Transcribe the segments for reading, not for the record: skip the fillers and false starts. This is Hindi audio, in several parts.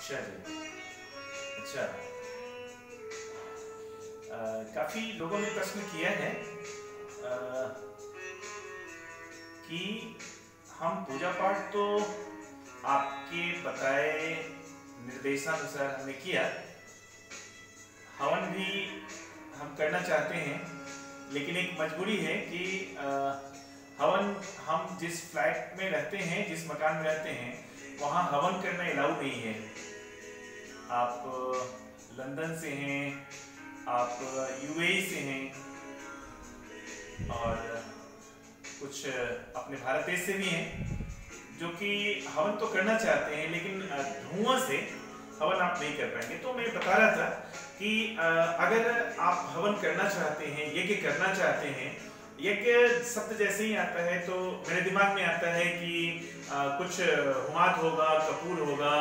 अच्छा जी। अच्छा, काफी लोगों ने प्रश्न किया है कि हम पूजा पाठ तो आपके बताए निर्देशानुसार हमने किया, हवन भी हम करना चाहते हैं, लेकिन एक मजबूरी है कि हवन हम जिस फ्लैट में रहते हैं, जिस मकान में रहते हैं, वहाँ हवन करना अलाउ नहीं है। आप लंदन से हैं, आप यूएई से हैं और कुछ अपने भारत देश से भी हैं जो कि हवन तो करना चाहते हैं लेकिन धुआं से हवन आप नहीं कर पाएंगे। तो मैं बता रहा था कि अगर आप हवन करना चाहते हैं, यज्ञ करना चाहते हैं, यज्ञ शब्द जैसे ही आता है तो मेरे दिमाग में आता है कि कुछ हुमाद होगा, कपूर होगा,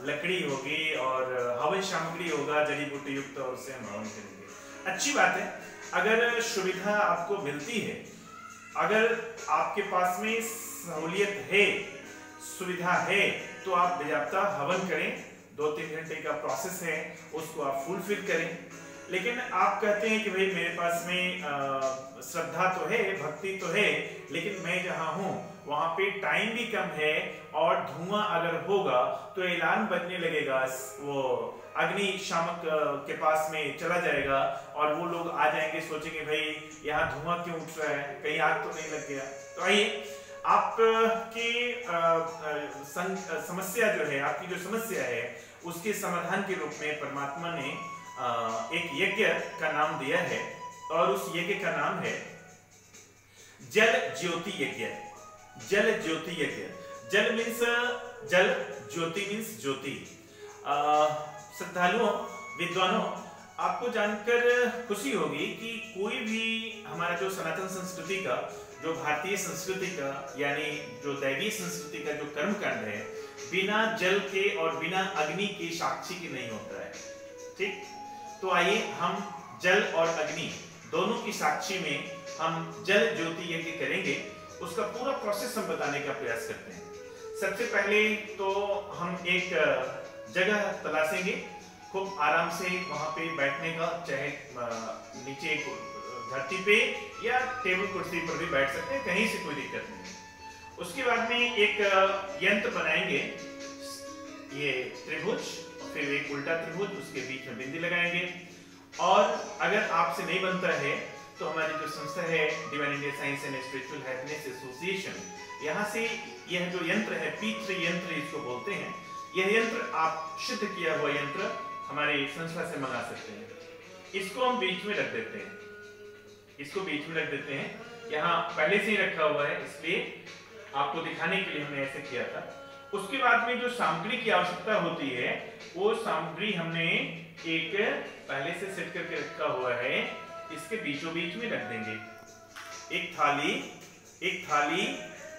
लकड़ी होगी और हवन सामग्री होगा जड़ी बूटी युक्त, और उससे हम हवन करेंगे। अच्छी बात है, अगर सुविधा आपको मिलती है, अगर आपके पास में सहूलियत है, सुविधा है, तो आप बेजाबता हवन करें। 2-3 घंटे का प्रोसेस है, उसको आप फुलफिल करें। लेकिन आप कहते हैं कि भाई मेरे पास में श्रद्धा तो है, भक्ति तो है, लेकिन मैं जहाँ हूँ वहाँ पे टाइम भी कम है और धुआं अगर होगा तो ऐलान बजने लगेगा, वो अग्निशामक के पास में चला जाएगा और वो लोग आ जाएंगे, सोचेंगे भाई यहाँ धुआं क्यों उठ रहा है, कहीं आग तो नहीं लग गया। तो आइए, आपकी समस्या जो है, आपकी जो समस्या है, उसके समाधान के रूप में परमात्मा ने एक यज्ञ का नाम दिया है और उस यज्ञ का नाम है जल ज्योति यज्ञ। जल ज्योति यज्ञ, जल मीन्स जल, ज्योति मीन्स ज्योति। श्रद्धालुओं, विद्वानों, आपको जानकर खुशी होगी कि कोई भी हमारा जो सनातन संस्कृति का, जो भारतीय संस्कृति का, यानी जो दैवीय संस्कृति का जो कर्मकांड है, बिना जल के और बिना अग्नि के साक्षी के नहीं होता है। ठीक, तो आइए हम जल और अग्नि दोनों की साक्षी में हम जल ज्योति यज्ञ करेंगे। उसका पूरा प्रोसेस हम बताने का प्रयास करते हैं। सबसे पहले तो हम एक जगह तलाशेंगे, खूब आराम से वहां पे बैठने का, चाहे नीचे धरती पे या टेबल कुर्सी पर भी बैठ सकते हैं, कहीं से कोई दिक्कत नहीं। उसके बाद में एक यंत्र बनाएंगे, ये त्रिभुज, फिर एक उल्टा त्रिभुज, उसके बीच में बिंदी लगाएंगे। और अगर आपसे नहीं बनता है तो हमारी जो संस्था है divine India science and spiritual happiness association, यहाँ से यह जो यंत्र है, P3 यंत्र इसको बोलते हैं, यह यंत्र आप सिद्ध किया हुआ यंत्र हमारी संस्था से मंगा सकते हैं। इसको हम बीच में रख देते हैं, इसको बीच में रख देते हैं। यहाँ पहले से ही रखा हुआ है, इसलिए आपको दिखाने के लिए हमने ऐसे किया था। उसके बाद में जो सामग्री की आवश्यकता होती है, वो सामग्री हमने एक पहले से सेट करके रखा हुआ है, इसके बीचों बीच में रख देंगे। एक थाली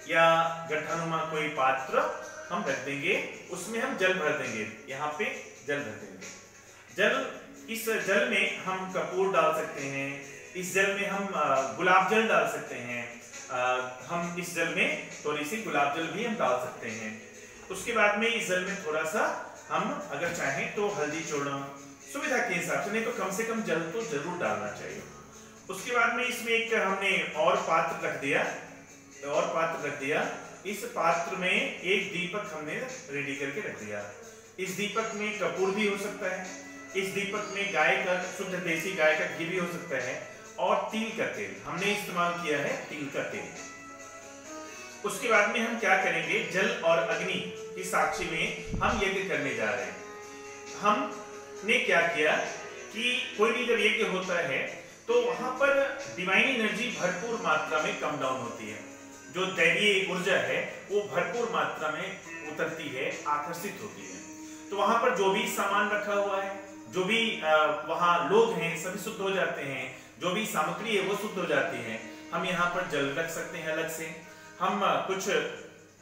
या गड्ढानुमा कोई पात्र हम रख देंगे, उसमें हम जल भर देंगे। यहाँ पे जल भर देंगे। जल, इस जल में हम कपूर डाल सकते हैं, इस जल में हम गुलाब जल डाल सकते हैं, हम इस जल में थोड़ी सी गुलाब जल भी हम डाल सकते हैं। उसके बाद में इस जल में थोड़ा सा हम अगर चाहें तो हल्दी चूर्ण, सुविधा के हिसाब से, नहीं तो कम से कम जल तो जरूर डालना चाहिए। उसके बाद में इसमें एक हमने और पात्र रख दिया, इस पात्र में एक दीपक हमने रेडी करके रख दिया। इस दीपक में कपूर भी हो सकता है, इस दीपक में गाय का, शुद्ध देसी गाय का घी भी हो सकता है, और तिल का तेल हमने इस्तेमाल किया है, तिल का तेल। उसके बाद में हम क्या करेंगे, जल और अग्नि की साक्षी में हम यज्ञ करने जा रहे हैं। हमने क्या किया कि कोई भी जब यज्ञ होता है तो वहां पर डिवाइन एनर्जी भरपूर मात्रा में कम डाउन होती है, जो दैवीय ऊर्जा है वो भरपूर मात्रा में उतरती है, आकर्षित होती है। तो वहां पर जो भी सामान रखा हुआ है, जो भी वहां लोग हैं, सभी शुद्ध हो जाते हैं, जो भी सामग्री है वो शुद्ध हो जाती है। हम यहाँ पर जल रख सकते हैं अलग से, हम कुछ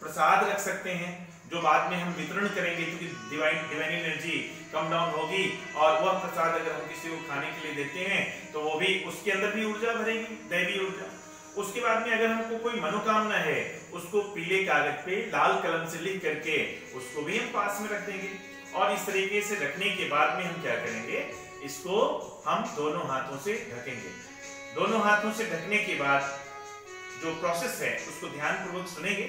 प्रसाद रख सकते हैं जो बाद में हम वितरण करेंगे, क्योंकि डिवाइन एनर्जी कम डाउन होगी और वह प्रसाद अगर हम किसी को खाने के लिए देते हैं तो वो भी, उसके अंदर भी ऊर्जा भरेगी, दैवी ऊर्जा। उसके बाद में अगर हमको कोई मनोकामना है, उसको पीले कागज पे लाल कलम से लिख करके उसको भी हम पास में रख देंगे। और इस तरीके से रखने के बाद में हम क्या करेंगे, इसको हम दोनों हाथों से ढकेंगे। दोनों हाथों से ढकने के बाद जो प्रोसेस है उसको ध्यानपूर्वक सुनेंगे।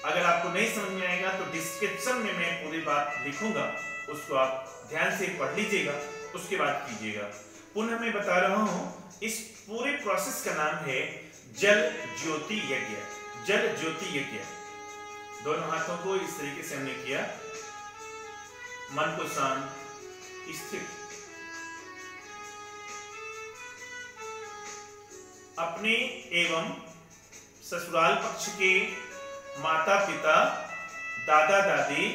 अगर आपको नहीं समझ में आएगा तो डिस्क्रिप्शन में मैं पूरी बात लिखूंगा, उसको आप ध्यान से पढ़ लीजिएगा, उसके बाद कीजिएगा। पुनः मैं बता रहा हूं, इस पूरे प्रोसेस का नाम है जल ज्योति यज्ञ। जल ज्योति यज्ञ। दोनों हाथों को इस तरीके से हमने किया, मन को शांत स्थिर, अपने एवं ससुराल पक्ष के माता पिता, दादा दादी,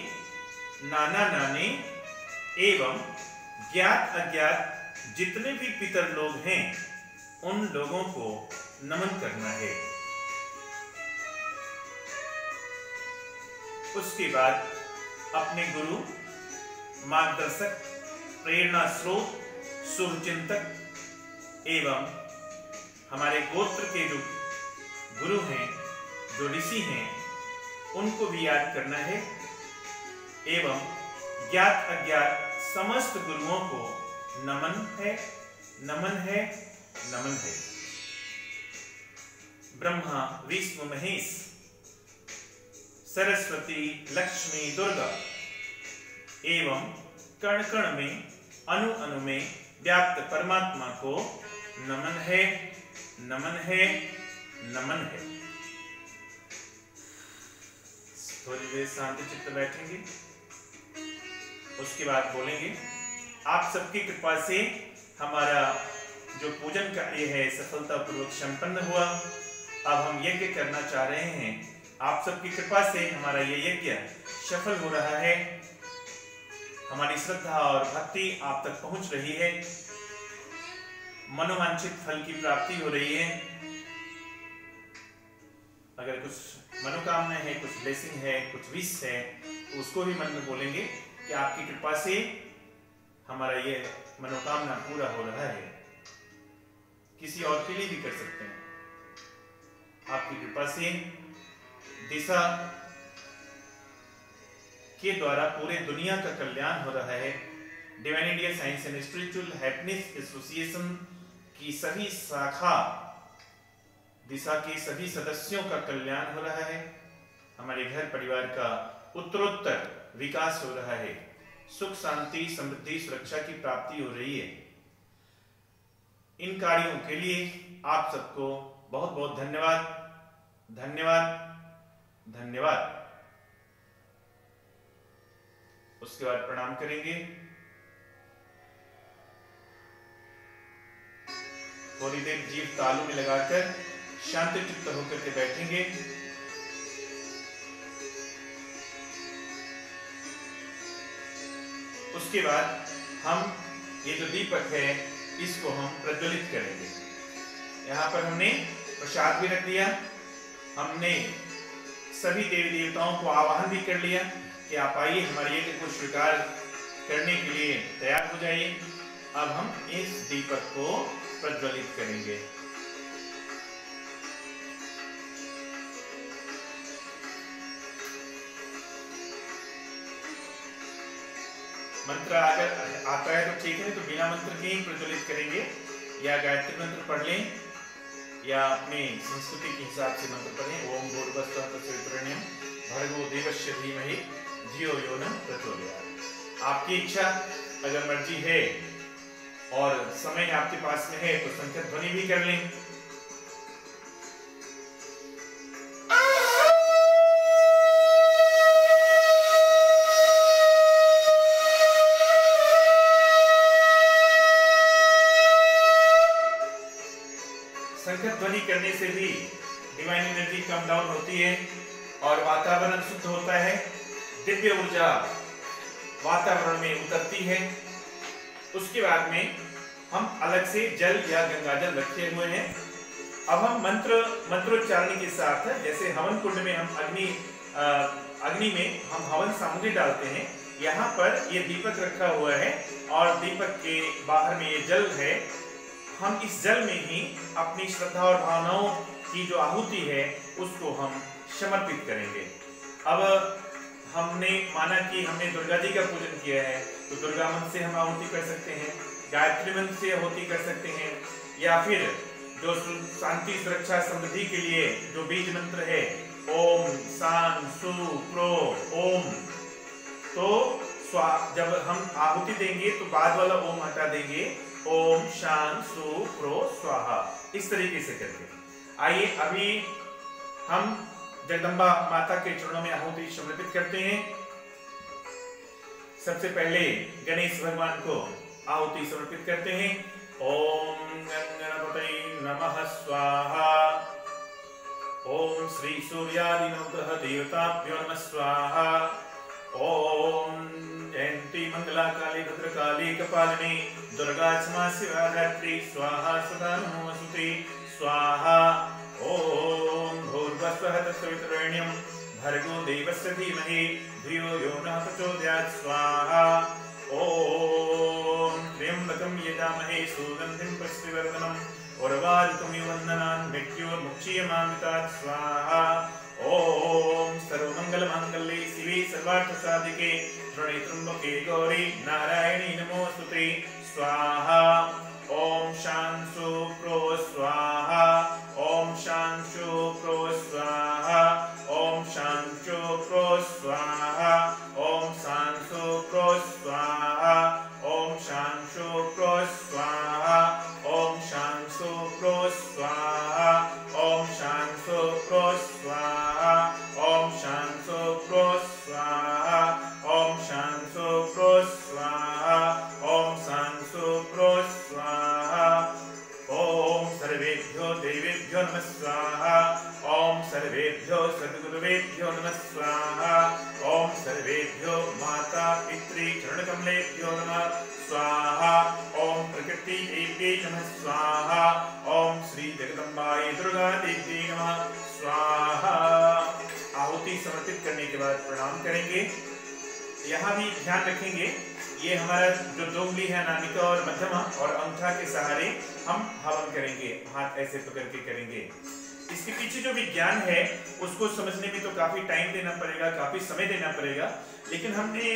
नाना नानी एवं ज्ञात अज्ञात जितने भी पितर लोग हैं उन लोगों को नमन करना है। उसके बाद अपने गुरु, मार्गदर्शक, प्रेरणा स्रोत, शुभचिंतक एवं हमारे गोत्र के जो गुरु हैं, जो ऋषि हैं, उनको भी याद करना है एवं ज्ञात अज्ञात समस्त गुरुओं को नमन है, नमन है, नमन है। ब्रह्मा, विष्णु, महेश, सरस्वती, लक्ष्मी, दुर्गा एवं कण कण में, अणु अणु में व्याप्त परमात्मा को नमन है, नमन है, नमन है। थोड़ी देर शांति चित्त बैठेंगे, उसके बाद बोलेंगे। आप सबकी कृपा से हमारा जो पूजन कार्य है सफलतापूर्वक संपन्न हुआ। अब हम यज्ञ करना चाह रहे हैं। आप सबकी कृपा से हमारा ये यज्ञ सफल हो रहा है। हमारी श्रद्धा और भक्ति आप तक पहुंच रही है। मनोवांछित फल की प्राप्ति हो रही है। अगर कुछ मनोकामना है, कुछ ब्लेसिंग है, कुछ विश है, तो उसको भी मन में बोलेंगे कि आपकी कृपा से हमारा ये मनोकामना पूरा हो रहा है। किसी और के लिए भी कर सकते हैं। आपकी कृपा से दिशा के द्वारा पूरे दुनिया का कल्याण हो रहा है। Divine India science and spiritual happiness association की सभी शाखा दिशा के सभी सदस्यों का कल्याण हो रहा है। हमारे घर परिवार का उत्तरोत्तर विकास हो रहा है। सुख, शांति, समृद्धि, सुरक्षा की प्राप्ति हो रही है। इन कार्यों के लिए आप सबको बहुत बहुत धन्यवाद, धन्यवाद, धन्यवाद। उसके बाद प्रणाम करेंगे। थोड़ी देर जीभ तालू में लगाकर शांति चित्त होकर के बैठेंगे। उसके बाद हम ये जो दीपक है इसको हम प्रज्वलित करेंगे। यहाँ पर हमने प्रसाद भी रख दिया। हमने सभी देवी देवताओं को आवाहन भी कर लिया कि आप आइए हमारे यज्ञ को स्वीकार करने के लिए तैयार हो जाइए। अब हम इस दीपक को प्रज्वलित करेंगे। मंत्र अगर आता है तो ठीक है, तो बिना मंत्र के ही प्रज्वलित करेंगे। या गायत्री मंत्र पढ़ लें या अपनी संस्कृति के हिसाब से मंत्र पढ़ें। ओम भूर्भुवस्सुः तत्सवितुर्वरेण्यं भर्गो देवस्य धीमहि धियो यो न प्रचोदयात्। आपकी इच्छा, अगर मर्जी है और समय आपके पास में है तो संख्या ध्वनि भी कर लें। संख्या ध्वनि करने से भी डिवाइन एनर्जी कम डाउन होती है और वातावरण शुद्ध होता है। दिव्य ऊर्जा वातावरण में उतरती है। उसके बाद में हम अलग से जल या गंगाजल रखे हुए हैं। अब हम मंत्रोच्चारण के साथ, जैसे हवन कुंड में हम अग्नि में हम हवन सामग्री डालते हैं, यहाँ पर ये दीपक रखा हुआ है और दीपक के बाहर में ये जल है। हम इस जल में ही अपनी श्रद्धा और भावनाओं की जो आहुति है उसको हम समर्पित करेंगे। अब हमने माना कि हमने दुर्गा जी का पूजन किया है तो दुर्गा मंत्र से हम आहुति कर सकते हैं, गायत्री मंत्र से आहुति कर सकते हैं, या फिर जो शांति सुरक्षा समृद्धि के लिए जो बीज मंत्र है ओम शां सु प्रो ओम, तो जब हम आहुति देंगे तो बाद वाला ओम हटा देंगे, ओम शां सु प्रो स्वाहा, इस तरीके से करके। आइए अभी हम जगदम्बा माता के चरणों में आहुति समर्पित करते हैं। सबसे पहले गणेश भगवान को आहुति समर्पित करते हैं। ओम गणपतये नमः स्वाहा, ओम श्री सूर्यादि नवग्रह देवताभ्यो नमः स्वाहा, ओम जयंती मंगला काली भद्रकाली कपालिनी दुर्गा क्षमा शिवा धात्री स्वाहा सदा नमोस्तुते स्वाहा, ओम भूर्भुवस्सुः तत्सवितुर्वरेण्यं भर्गो देवस्य धीमहि धियो यो नः प्रचोदयात् स्वाहा, ओम त्र्यंबकं यजामहे सुगंधिं पुष्टिवर्धनम् उर्वारुकमिव वन्दनान् मृत्योर्मुक्षीयमामृतात् स्वाहा, ओम सर्वमंगलमांगल्ये शिवे सर्वार्थसाधिके शरण्ये त्र्यंबके गौरी नारायणी नमोस्तुते स्वाहा, ओम शांसु प्रो स्वाहा, ओम शांसु प्रो स्वाहा, ओम शांसु प्रो स्वाहा, ओम शांसु प्रो स्वाहा, ओम शांसु प्रो स्वाहा, ओम शांसु प्रो स्वाहा, ओम शांसु प्रो स्वाहा, ओम शांसु प्रो स्वाहा, ओम शांसु प्रो स्वाहा, ओम शांसु प्रो स्वाहा, ओम सर्वेभ्यो देवेभ्यो नमः स्वाहा, ओम सर्वेभ्यो सद्गुरुवेभ्यो नमः स्वाहा, ओम सर्वेभ्यो माता पितृ चरणकमलेभ्यो नमः स्वाहा, ओम प्रकृति देव्यै नमः स्वाहा, ओम श्री जगदम्बायै दुर्गा देव्यै नमः स्वाहा। आहुति समर्पित करने के बाद प्रणाम करेंगे। यहाँ भी ध्यान रखेंगे, ये हमारा जो दो उंगली है अनामिका और मध्यमा और अंगूठा के सहारे हम हवन करेंगे, हाथ ऐसे पकड़ के करेंगे। इसके पीछे जो विज्ञान है उसको समझने में तो काफी टाइम देना पड़ेगा, काफी समय देना पड़ेगा, लेकिन हमने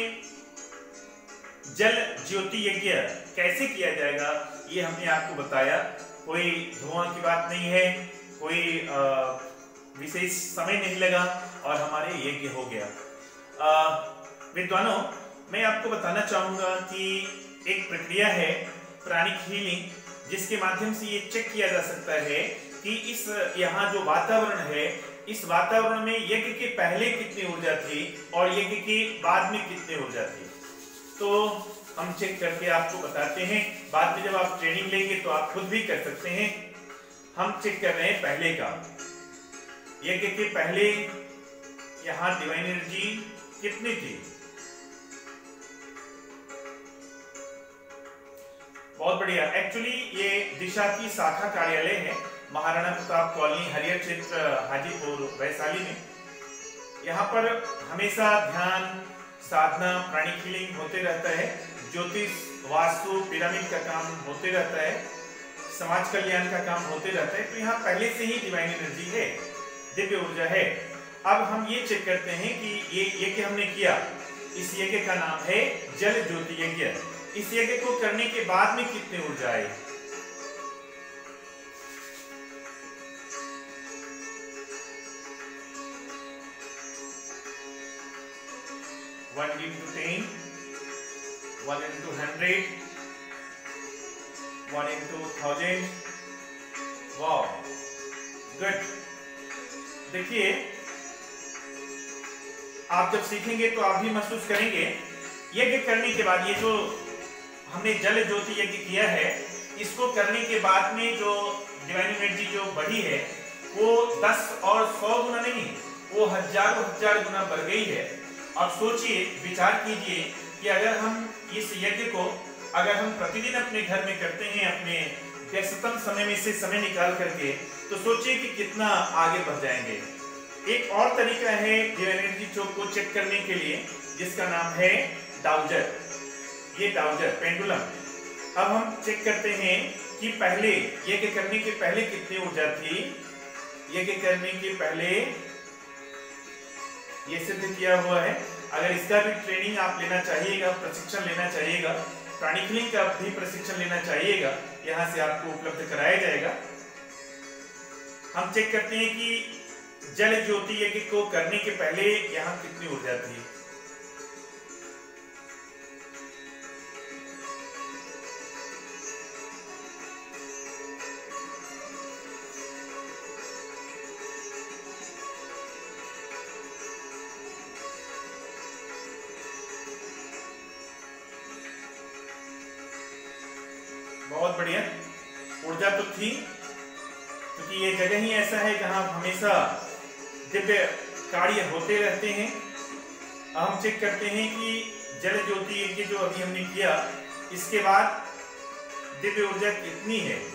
जल ज्योति यज्ञ कैसे किया जाएगा ये हमने आपको बताया। कोई धुआं की बात नहीं है, कोई विशेष समय नहीं लगा और हमारे यज्ञ हो गया। विद्वानों, मैं आपको बताना चाहूंगा कि एक प्रक्रिया है प्राणिक हीलिंग, जिसके माध्यम से ये चेक किया जा सकता है कि इस यहाँ जो वातावरण है, इस वातावरण में यज्ञ के पहले कितनी ऊर्जा थी और यज्ञ के बाद में कितनी ऊर्जा थी। तो हम चेक करके आपको बताते हैं। बाद में जब आप ट्रेनिंग लेंगे तो आप खुद भी कर सकते हैं। हम चेक कर रहे हैं पहले का, यज्ञ के पहले यहाँ डिवाइन एनर्जी कितनी थी। बहुत बढ़िया। एक्चुअली ये दिशा की शाखा कार्यालय है, महाराणा प्रताप कॉलोनी, हरियर क्षेत्र, हाजीपुर, वैशाली में। यहाँ पर हमेशा ध्यान, साधना, प्राणिक हीलिंग होते रहता है, ज्योतिष, वास्तु, पिरामिड का काम होते रहता है, समाज कल्याण का काम होते रहता है। तो यहाँ पहले से ही डिवाइन एनर्जी है, दिव्य ऊर्जा है। अब हम ये चेक करते हैं कि ये यज्ञ हमने किया, इस यज्ञ का नाम है जल ज्योति यज्ञ। इस यज्ञ को करने के बाद में कितनी ऊर्जा आई। One into 10, 1 into 100, 1 into 1000। Wow, good. देखिए, आप जब सीखेंगे तो आप भी महसूस करेंगे। यज्ञ करने के बाद, ये जो हमने जल ज्योति यज्ञ किया है, इसको करने के बाद में जो डिवाइन एनर्जी जो बढ़ी है वो 10 और 100 गुना नहीं, वो हजार गुना बढ़ गई है। अब सोचिए, विचार कीजिए कि अगर हम इस यज्ञ को अगर हम प्रतिदिन अपने घर में करते हैं, अपने व्यस्ततम समय में से समय निकाल करके, तो सोचिए कि कितना आगे बढ़ जाएंगे। एक और तरीका है डिवाइन एनर्जी को चेक करने के लिए, जिसका नाम है डाउजर। ये डाउजर पेंडुलम। अब हम चेक करते हैं कि पहले यज्ञ करने के पहले कितनी ऊर्जा थी। यज्ञ करने के पहले ये सिद्ध किया हुआ है। अगर इसका भी ट्रेनिंग आप लेना चाहिएगा, प्रशिक्षण लेना चाहिएगा, प्राणिक हीलिंग का भी प्रशिक्षण लेना चाहिएगा, यहाँ से आपको उपलब्ध कराया जाएगा। हम चेक करते हैं कि जल ज्योति यज्ञ को करने के पहले यहाँ कितनी ऊर्जा थी। बहुत बढ़िया ऊर्जा तो थी, क्योंकि ये जगह ही ऐसा है जहां हमेशा दिव्य कार्य होते रहते हैं। हम चेक करते हैं कि जल ज्योति यज्ञ जो अभी हमने किया, इसके बाद दिव्य ऊर्जा कितनी है।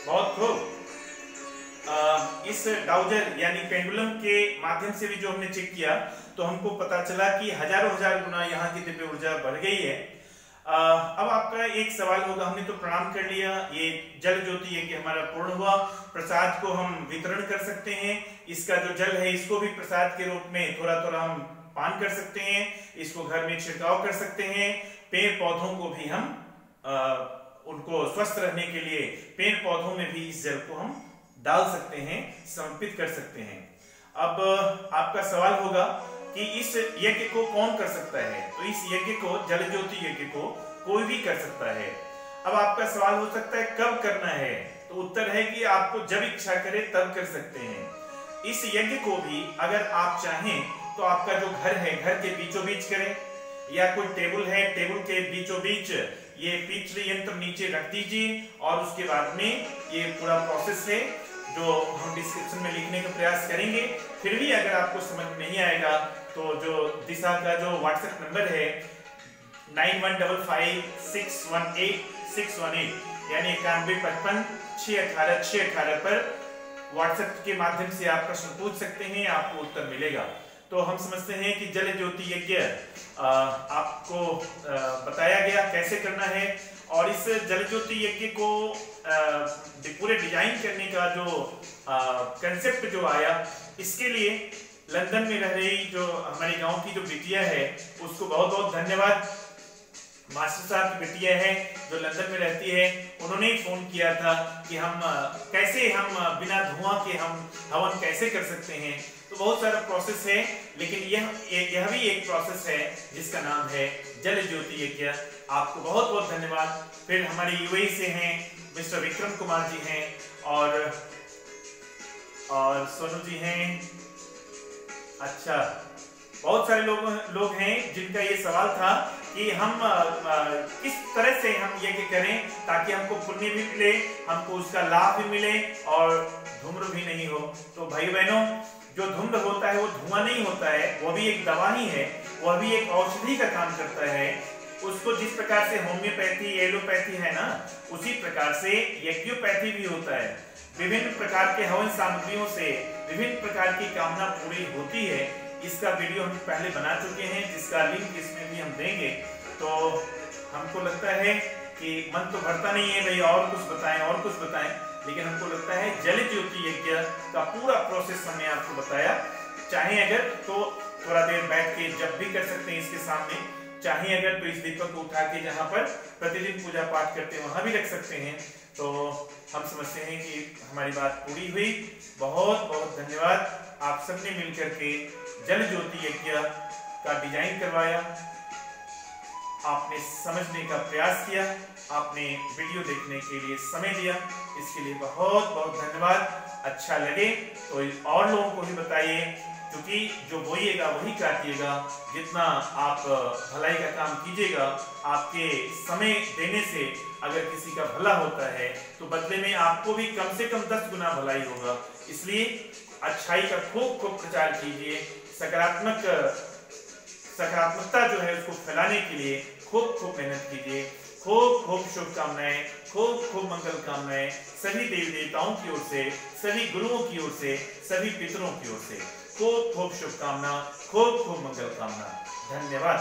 बहुत खूब। इस डाउजर यानी पेंडुलम के माध्यम से भी जो हमने चेक किया, तो हमको पता चला कि हजारों हजार गुना यहाँ की दिव्य ऊर्जा बढ़ गई है। अब आपका एक सवाल होगा, हमने तो प्रणाम कर लिया, ये जल ज्योति यज्ञ हमारा पूर्ण हुआ, प्रसाद को हम वितरण कर सकते हैं, इसका जो जल है इसको भी प्रसाद के रूप में थोड़ा थोड़ा हम पान कर सकते हैं, इसको घर में छिड़काव कर सकते हैं, पेड़ पौधों को भी हम उनको स्वस्थ रहने के लिए पेड़ पौधों में भी इस जल को हम डाल सकते हैं, समर्पित कर सकते हैं। अब आपका सवाल होगा कि इस यज्ञ को कौन कर सकता है, तो इस यज्ञ को, जल ज्योति यज्ञ को कोई भी कर सकता है। अब आपका सवाल हो सकता है कब करना है, तो उत्तर है कि आपको जब इच्छा करे तब कर सकते हैं। इस यज्ञ को भी अगर आप चाहें तो आपका जो घर है, घर के बीचों बीच करें, या कोई टेबल है, टेबल के बीचों बीच ये पितृ यंत्र नीचे रख दीजिए, और उसके बाद में ये पूरा प्रोसेस है जो हम डिस्क्रिप्शन में लिखने का प्रयास करेंगे। फिर भी अगर आपको समझ नहीं आएगा तो जो दिशा का जो व्हाट्सएप नंबर है 9155618618 यानी 9155618618 पर व्हाट्सएप के माध्यम से आप प्रश्न पूछ सकते हैं, आपको उत्तर मिलेगा। तो हम समझते हैं कि जल ज्योति यज्ञ आपको बताया गया कैसे करना है, और इस जल ज्योति यज्ञ को पूरे डिजाइन करने का जो कंसेप्ट जो आया, इसके लिए लंदन में रह रही जो हमारे गांव की जो बिटिया है उसको बहुत बहुत धन्यवाद। मास्टर साहब की बिटिया है जो लंदन में रहती है, उन्होंने ही फोन किया था कि हम कैसे हम बिना धुआं के हम हवन कैसे कर सकते हैं। तो बहुत सारा प्रोसेस है, लेकिन यह भी एक प्रोसेस है जिसका नाम है जल ज्योति यज्ञ। आपको बहुत बहुत धन्यवाद। फिर हमारे यूएई से हैं मिस्टर विक्रम कुमार जी हैं, और सोनू जी हैं। अच्छा, बहुत सारे लोग हैं जिनका ये सवाल था कि हम किस तरह से हम यज्ञ करें ताकि हमको पुण्य भी मिले, हमको उसका लाभ भी मिले और धूम्र भी नहीं हो। तो भाई बहनों, जो धुंध होता है वो धुआं नहीं होता है, वह भी एक दवा ही है, वह भी एक औषधि का काम करता है। उसको जिस प्रकार से होम्योपैथी, एलोपैथी है ना, उसी प्रकार से यज्ञोपैथी भी होता है। विभिन्न प्रकार के हवन सामग्रियों से विभिन्न प्रकार की कामना पूरी होती है। इसका वीडियो हम पहले बना चुके हैं, जिसका लिंक इसमें भी हम देंगे। तो हमको लगता है कि मन तो भरता नहीं है भाई और कुछ बताएं और कुछ बताएं, लेकिन हमको लगता है जल ज्योति यज्ञ का पूरा प्रोसेस हमने आपको बताया। चाहे अगर तो थोड़ा देर बैठ के जब भी कर सकते हैं इसके सामने, चाहे अगर तो इस दीपक को उठा के जहाँ पर प्रतिदिन पूजा पाठ करते हैं वहां भी रख सकते हैं। तो हम समझते हैं कि हमारी बात पूरी हुई। बहुत बहुत धन्यवाद। आप सबने मिलकर के जल ज्योति यज्ञ का डिजाइन करवाया, आपने समझने का प्रयास किया, आपने वीडियो देखने के लिए समय दिया, इसके लिए बहुत बहुत धन्यवाद। अच्छा लगे तो और लोगों को भी बताइए, क्योंकि जो बोइएगा वही काटिएगा। जितना आप भलाई का काम कीजिएगा, आपके समय देने से अगर किसी का भला होता है तो बदले में आपको भी कम से कम 10 गुना भलाई होगा। इसलिए अच्छाई का खूब खूब प्रचार कीजिए, सकारात्मकता जो है उसको फैलाने के लिए खूब खूब मेहनत कीजिए। खूब खूब शुभकामनाएं, खूब खूब मंगल कामनाएं सभी देवी देवताओं की ओर से, सभी गुरुओं की ओर से, सभी पितरों की ओर से। खूब खूब शुभकामना, खूब खूब मंगल कामना। धन्यवाद।